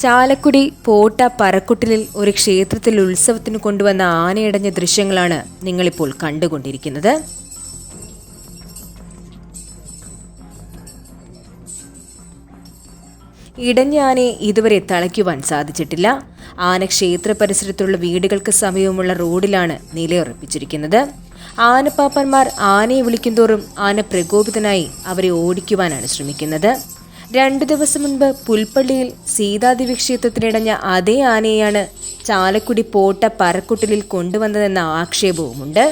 ചാലക്കുടി പോട്ട പറക്കുട്ടിലിൽ ഒരു ക്ഷേത്രത്തിൽ ഉത്സവത്തിന് കൊണ്ടുവന്ന ആനയടഞ്ഞ ദൃശ്യങ്ങളാണ് നിങ്ങളിപ്പോൾ കണ്ടുകൊണ്ടിരിക്കുന്നത്. ഇടഞ്ഞ ആനയെ ഇതുവരെ തളയ്ക്കുവാൻ സാധിച്ചിട്ടില്ല. ആന ക്ഷേത്ര പരിസരത്തുള്ള വീടുകൾക്ക് സമീപമുള്ള റോഡിലാണ് നിലയുറപ്പിച്ചിരിക്കുന്നത്. ആനപ്പാപ്പന്മാർ ആനയെ വിളിക്കുന്തോറും ആന പ്രകോപിതനായി അവരെ ഓടിക്കുവാനാണ് ശ്രമിക്കുന്നത്. 2 ദിവസം മുൻപ് പുൽപ്പള്ളിയിൽ സീതാദേവി ക്ഷേത്രത്തിലിടഞ്ഞ അതേ ആനയെയാണ് ചാലക്കുടി പോട്ട പറക്കുട്ടിലിൽ കൊണ്ടുവന്നതെന്ന ആക്ഷേപവുമുണ്ട്.